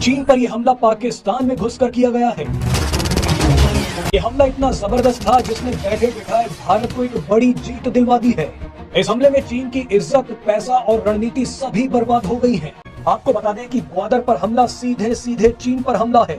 चीन पर यह हमला पाकिस्तान में घुसकर किया गया है। ये हमला इतना जबरदस्त था जिसने बैठे बिठाए भारत को एक बड़ी जीत दिलवा दी है। इस हमले में चीन की इज्जत, पैसा और रणनीति सभी बर्बाद हो गई है। आपको बता दें कि ग्वादर पर हमला सीधे सीधे चीन पर हमला है।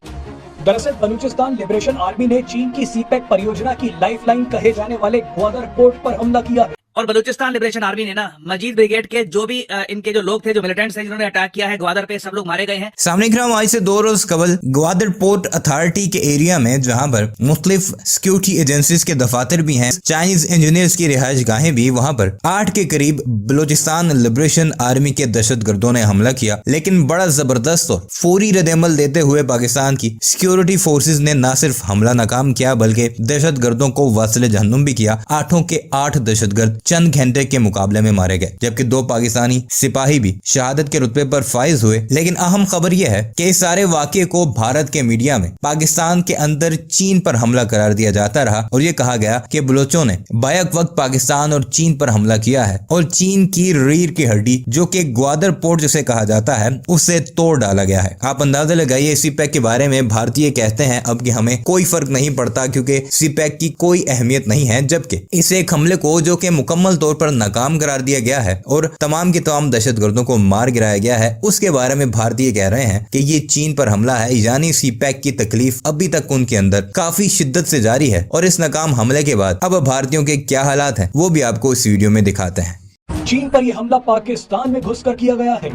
दरअसल बलूचिस्तान लिबरेशन आर्मी ने चीन की सीपैक परियोजना की लाइफलाइन कहे जाने वाले ग्वादर पोर्ट पर हमला किया है। और बलूचिस्तान लिबरेशन आर्मी ने ना मजीद ब्रिगेड के जो भी इनके जो लोग थे, जो मिलिटेंट्स थे, जिन्होंने अटैक किया है ग्वादर पे, सब लोग मारे गए हैं। सामने ग्राम आज से 2 रोज कबल ग्वादर पोर्ट अथॉरिटी के एरिया में, जहां पर मुख्तलिफ सिक्योरिटी एजेंसीज के दफातर भी हैं, चाइनीज इंजीनियर्स की रिहाइश गाहें भी, वहां पर 8 के करीब बलूचिस्तान लिबरेशन आर्मी के दहशतगर्दों ने हमला किया। लेकिन बड़ा जबरदस्त और फौरी रद्दअमल देते हुए पाकिस्तान की सिक्योरिटी फोर्सेज ने न सिर्फ हमला नाकाम किया बल्कि दहशतगर्दों को वासिले जहन्नुम भी किया। 8 के 8 दहशतगर्द चंद घंटे के मुकाबले में मारे गए, जबकि 2 पाकिस्तानी सिपाही भी शहादत के रुतबे पर फाइज हुए। लेकिन अहम खबर यह है कि इस सारे वाक़े को भारत के मीडिया में पाकिस्तान के अंदर चीन पर हमला करार दिया जाता रहा और यह कहा गया कि बलोचों ने बैक वक्त पाकिस्तान और चीन पर हमला किया है और चीन की रीढ़ की हड्डी, जो कि ग्वादर पोर्ट जिसे कहा जाता है, उसे तोड़ डाला गया है। आप अंदाजा लगाइए, सीपैक के बारे में भारतीय कहते हैं अब कि हमें कोई फर्क नहीं पड़ता क्योंकि सीपैक की कोई अहमियत नहीं है, जबकि इस एक हमले को जो कि मुकम्मल तौर पर नाकाम करार दिया गया है और तमाम के तमाम दहशतगर्दों को मार गिराया गया है, उसके बारे में भारतीय कह रहे हैं कि ये चीन पर हमला है। यानी सीपैक की तकलीफ अभी तक उनके अंदर काफी शिद्दत से जारी है और इस नाकाम हमले के बाद अब भारतीयों के क्या हालात हैं वो भी आपको इस वीडियो में दिखाते हैं। चीन पर यह हमला पाकिस्तान में घुसकर किया गया है।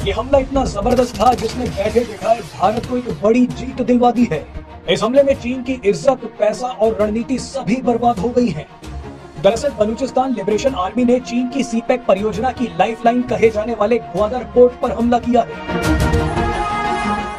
ये हमला इतना जबरदस्त था जिसने बैठे बिठाए भारत को एक बड़ी जीत दिलवा दी है। इस हमले में चीन की इज्जत, पैसा और रणनीति सभी बर्बाद हो गई है। दरअसल बलूचिस्तान लिबरेशन आर्मी ने चीन की सीपैक परियोजना की लाइफलाइन कहे जाने वाले ग्वादर पोर्ट पर हमला किया है।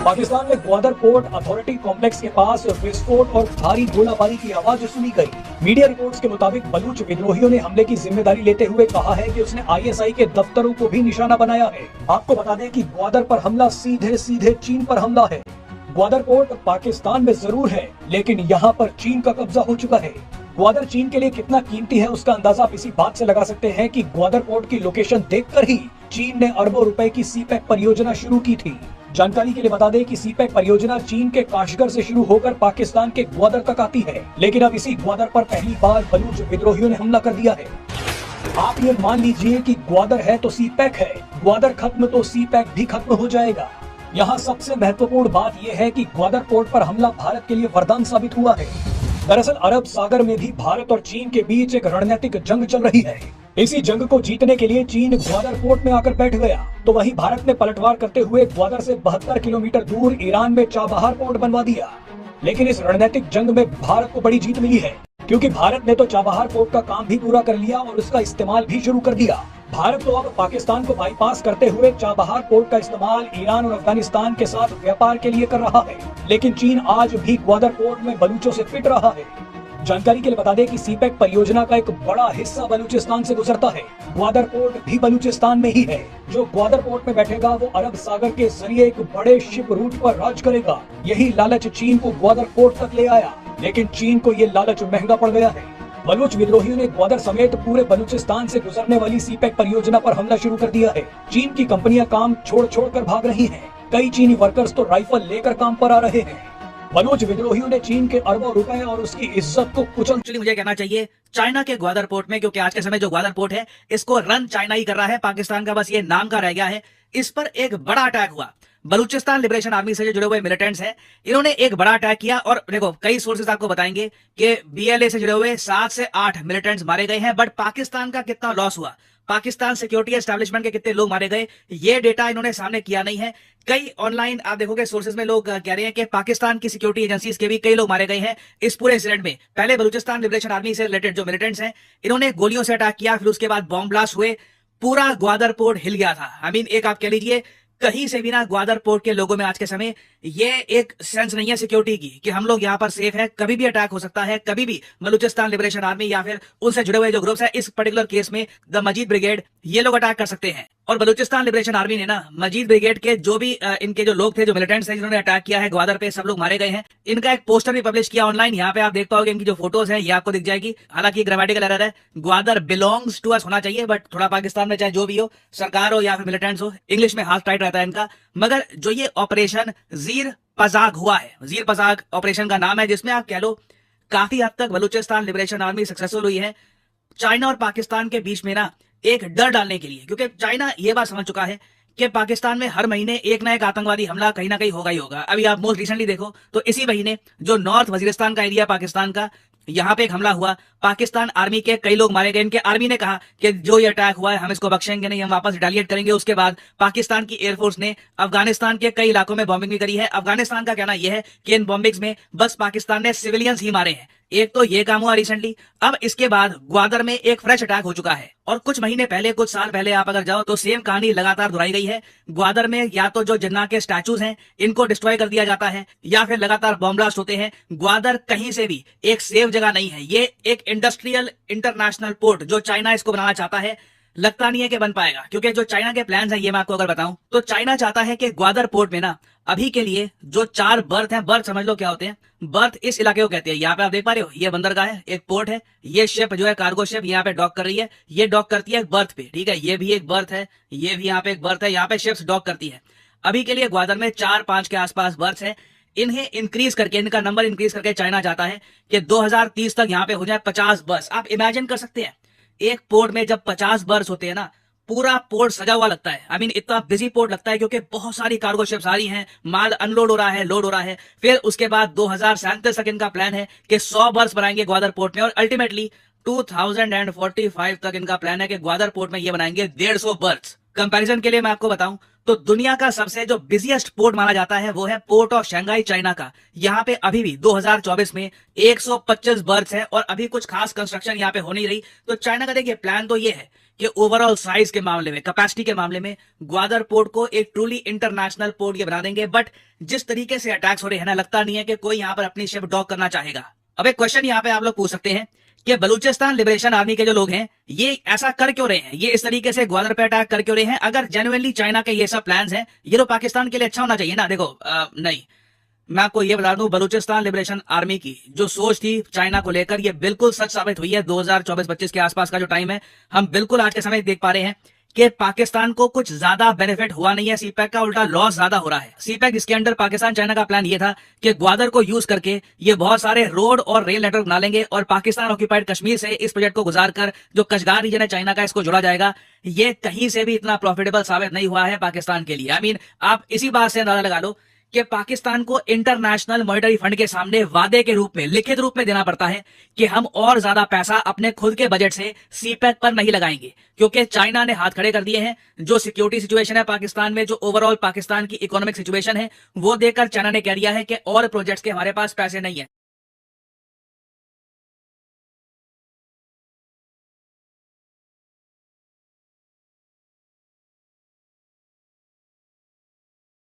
पाकिस्तान में ग्वादर पोर्ट अथॉरिटी कॉम्प्लेक्स के पास विस्फोट और भारी गोलाबारी की आवाज सुनी गई। मीडिया रिपोर्ट्स के मुताबिक बलूच विद्रोहियों ने हमले की जिम्मेदारी लेते हुए कहा है कि उसने आईएसआई के दफ्तरों को भी निशाना बनाया है। आपको बता दें कि ग्वादर पर हमला सीधे सीधे चीन पर हमला है। ग्वादर पोर्ट पाकिस्तान में जरूर है, लेकिन यहाँ पर चीन का कब्जा हो चुका है। ग्वादर चीन के लिए कितना कीमती है उसका अंदाजा आप इसी बात से लगा सकते हैं कि ग्वादर पोर्ट की लोकेशन देखकर ही चीन ने अरबों रुपए की सीपैक परियोजना शुरू की थी। जानकारी के लिए बता दें कि सीपैक परियोजना चीन के काशगर से शुरू होकर पाकिस्तान के ग्वादर तक आती है, लेकिन अब इसी ग्वादर पर पहली बार बलूच विद्रोहियों ने हमला कर दिया है। आप ये मान लीजिए कि ग्वादर है तो सीपैक है, ग्वादर खत्म तो सीपैक भी खत्म हो जाएगा। यहाँ सबसे महत्वपूर्ण बात यह है कि ग्वादर पोर्ट पर हमला भारत के लिए वरदान साबित हुआ है। दरअसल अरब सागर में भी भारत और चीन के बीच एक रणनीतिक जंग चल रही है। इसी जंग को जीतने के लिए चीन ग्वादर पोर्ट में आकर बैठ गया, तो वहीं भारत ने पलटवार करते हुए ग्वादर से 72 किलोमीटर दूर ईरान में चाबहार पोर्ट बनवा दिया। लेकिन इस रणनीतिक जंग में भारत को बड़ी जीत मिली है, क्योंकि भारत ने तो चाबहार पोर्ट का काम भी पूरा कर लिया और उसका इस्तेमाल भी शुरू कर दिया। भारत तो अब पाकिस्तान को बाईपास करते हुए चाबहार पोर्ट का इस्तेमाल ईरान और अफगानिस्तान के साथ व्यापार के लिए कर रहा है, लेकिन चीन आज भी ग्वादर पोर्ट में बलूचों से पिट रहा है। जानकारी के लिए बता दें कि सीपैक परियोजना का एक बड़ा हिस्सा बलूचिस्तान से गुजरता है। ग्वादर पोर्ट भी बलूचिस्तान में ही है। जो ग्वादर पोर्ट में बैठेगा वो अरब सागर के जरिए एक बड़े शिप रूट पर राज करेगा। यही लालच चीन को ग्वादर पोर्ट तक ले आया, लेकिन चीन को ये लालच महंगा पड़ गया है। बलूच विद्रोहियों ने ग्वादर समेत पूरे बलूचिस्तान से गुजरने वाली सीपैक परियोजना पर हमला शुरू कर दिया है। चीन की कंपनियां काम छोड़ कर भाग रही हैं। कई चीनी वर्कर्स तो राइफल लेकर काम पर आ रहे हैं। बलूच विद्रोहियों ने चीन के अरबों रुपए और उसकी इज्जत को कुचल। मुझे कहना चाहिए चाइना के ग्वादर पोर्ट में, क्योंकि आज के समय जो ग्वादर पोर्ट है इसको रन चाइना ही कर रहा है, पाकिस्तान का बस ये नाम का रह गया है। इस पर एक बड़ा अटैक हुआ। बलूचिस्तान लिबरेशन आर्मी से जो जुड़े हुए मिलिटेंट्स हैं, इन्होंने एक बड़ा अटैक किया और देखो कई सोर्सेज आपको बताएंगे कि बीएलए से जुड़े हुए 7 से 8 मिलिटेंट्स मारे गए हैं। बट पाकिस्तान का कितना लॉस हुआ, पाकिस्तान सिक्योरिटी एस्टैब्लिशमेंट के कितने लोग मारे गए, ये डेटा इन्होंने सामने किया नहीं है। कई ऑनलाइन आप देखोगे सोर्सेज में लोग कह रहे हैं कि पाकिस्तान की सिक्योरिटी एजेंसीज के भी कई लोग मारे गए हैं इस पूरे इंसिडेंट में। पहले बलूचिस्तान लिबरेशन आर्मी से रिलेटेड जो मिलिटेंट्स हैं, इन्होंने गोलियों से अटैक किया, फिर उसके बाद बॉम्ब ब्लास्ट हुए, पूरा ग्वादर पोर्ट हिल गया था। आई मीन एक आप कह लीजिए कहीं से भी ना ग्वादर पोर्ट के लोगों में आज के समय ये एक सेंस नहीं है सिक्योरिटी की कि हम लोग यहाँ पर सेफ है, कभी भी अटैक हो सकता है, कभी भी बलूचिस्तान लिबरेशन आर्मी या फिर उनसे जुड़े हुए जो ग्रुप्स है, इस पर्टिकुलर केस में द मजीद ब्रिगेड, ये लोग अटैक कर सकते हैं। और बलूचिस्तान लिबरेशन आर्मी ने ना मजीद ब्रिगेड के जो भी इनके जो लोग थे, जो मिलिटेंट्स थे जिन्होंने अटैक किया है ग्वादर पे, सब लोग मारे गए हैं। इनका एक पोस्टर भी पब्लिश किया ऑनलाइन, यहाँ पे आप देख पाओगे इनकी जो फोटोज है ये आपको दिख जाएगी। हालांकि ग्रामेटिकल एरर है, ग्वादर बिलोंग्स टू अस होना चाहिए, बट थोड़ा पाकिस्तान में चाहे जो भी हो, सरकार हो या फिर मिलिटेंट्स हो, इंग्लिश में हाथ टाइट रहता है इनका। मगर जो ये ऑपरेशन ज़ीर पजाक हुआ है, ज़ीर पजाक ऑपरेशन का नाम है, जिसमें आप कह लो काफी हद तक बलूचिस्तान लिबरेशन आर्मी सक्सेसफुल हुई है चाइना और पाकिस्तान के बीच में ना एक डर डालने के लिए। क्योंकि चाइना ये बात समझ चुका है कि पाकिस्तान में हर महीने एक ना एक आतंकवादी हमला कहीं ना कहीं होगा ही होगा। अभी आप मोस्ट रिसेंटली देखो तो इसी महीने जो नॉर्थ वजीरिस्तान का एरिया पाकिस्तान का, यहाँ पे एक हमला हुआ, पाकिस्तान आर्मी के कई लोग मारे गए। इनके आर्मी ने कहा कि जो ये अटैक हुआ है हम इसको बख्शेंगे नहीं, हम वापस रिटेलिएट करेंगे। उसके बाद पाकिस्तान की एयरफोर्स ने अफगानिस्तान के कई इलाकों में बॉम्बिंग भी करी है। अफगानिस्तान का कहना यह है कि इन बॉम्बिंग्स में बस पाकिस्तान ने सिविलियंस ही मारे हैं। एक तो ये काम हुआ रिसेंटली, अब इसके बाद ग्वादर में एक फ्रेश अटैक हो चुका है। और कुछ महीने पहले, कुछ साल पहले आप अगर जाओ तो सेम कहानी लगातार दोहराई गई है। ग्वादर में या तो जो जिन्ना के स्टैचूज हैं इनको डिस्ट्रॉय कर दिया जाता है या फिर लगातार बॉम्ब ब्लास्ट होते हैं। ग्वादर कहीं से भी एक सेफ जगह नहीं है। ये एक इंडस्ट्रियल इंटरनेशनल पोर्ट जो चाइना इसको बनाना चाहता है, लगता नहीं है कि बन पाएगा। क्योंकि जो चाइना के प्लान्स हैं, ये मैं आपको अगर बताऊं तो चाइना चाहता है कि ग्वादर पोर्ट में ना अभी के लिए जो 4 बर्थ हैं, बर्थ समझ लो क्या होते हैं, बर्थ इस इलाके को कहते हैं। यहाँ पे आप देख पा रहे हो, ये बंदरगाह है, एक पोर्ट है, ये शिप जो है कार्गो शिप यहाँ पे डॉक कर रही है, ये डॉक करती है बर्थ पे, ठीक है। ये भी एक बर्थ है, ये भी यहाँ पे एक बर्थ है, यहाँ पे शिप्स डॉक करती है। अभी के लिए ग्वादर में 4-5 के आसपास बर्थ है। इन्हें इंक्रीज करके, इनका नंबर इंक्रीज करके चाइना चाहता है कि 2030 तक यहाँ पे हो जाए 50 बर्थ। आप इमेजिन कर सकते हैं एक पोर्ट में जब 50 बर्थ होते हैं ना, पूरा पोर्ट सजा हुआ लगता है। आई मीन इतना बिजी पोर्ट लगता है क्योंकि बहुत सारी कार्गो शिप्स आ रही हैं, माल अनलोड हो रहा है, लोड हो रहा है। फिर उसके बाद 2037 तक इनका प्लान है कि 100 बर्थ बनाएंगे ग्वादर पोर्ट में, और अल्टीमेटली 2045 तक इनका प्लान है कि ग्वादर पोर्ट में ये बनाएंगे 150 बर्थ। कंपैरिजन के लिए मैं आपको बताऊं तो दुनिया का सबसे जो बिजिएस्ट पोर्ट माना जाता है वो है पोर्ट ऑफ शंघाई, चाइना का। यहाँ पे अभी भी 2024 में 125 बर्थ है और अभी कुछ खास कंस्ट्रक्शन यहाँ पे हो नहीं रही। तो चाइना का देखिए प्लान तो ये है कि ओवरऑल साइज के मामले में, कैपेसिटी के मामले में ग्वादर पोर्ट को एक ट्रूली इंटरनेशनल पोर्ट ये बना देंगे। बट जिस तरीके से अटैक्स हो रहे हैं ना, लगता नहीं है कि कोई यहाँ पर अपनी शिप डॉक करना चाहेगा। अब एक क्वेश्चन यहाँ पे आप लोग पूछ सकते हैं कि बलूचिस्तान लिबरेशन आर्मी के जो लोग हैं ये ऐसा कर क्यों रहे हैं, ये इस तरीके से ग्वादर पे अटैक कर क्यों रहे हैं? अगर जेन्युइनली चाइना के ये सब प्लान्स हैं, ये तो पाकिस्तान के लिए अच्छा होना चाहिए ना। देखो नहीं, मैं आपको ये बता दूं, बलूचिस्तान लिबरेशन आर्मी की जो सोच थी चाइना को लेकर, ये बिल्कुल सच साबित हुई है। 2024-25 के आसपास का जो टाइम है, हम बिल्कुल आज के समय देख पा रहे हैं कि पाकिस्तान को कुछ ज्यादा बेनिफिट हुआ नहीं है सीपैक का, उल्टा लॉस ज्यादा हो रहा है। सीपैक इसके अंडर पाकिस्तान चाइना का प्लान ये था कि ग्वादर को यूज करके ये बहुत सारे रोड और रेल नेटवर्क बना लेंगे और पाकिस्तान ऑक्यूपाइड कश्मीर से इस प्रोजेक्ट को गुजार कर जो कशगार रीजन है चाइना का, इसको जोड़ा जाएगा। ये कहीं से भी इतना प्रॉफिटेबल साबित नहीं हुआ है पाकिस्तान के लिए। आई मीन आप इसी बात से अंदाजा लगा लो कि पाकिस्तान को इंटरनेशनल मॉनेटरी फंड के सामने वादे के रूप में, लिखित रूप में देना पड़ता है कि हम और ज्यादा पैसा अपने खुद के बजट से सीपैक पर नहीं लगाएंगे, क्योंकि चाइना ने हाथ खड़े कर दिए हैं। जो सिक्योरिटी सिचुएशन है पाकिस्तान में, जो ओवरऑल पाकिस्तान की इकोनॉमिक सिचुएशन है, वो देखकर चाइना ने कह दिया है कि और प्रोजेक्ट्स के हमारे पास पैसे नहीं है।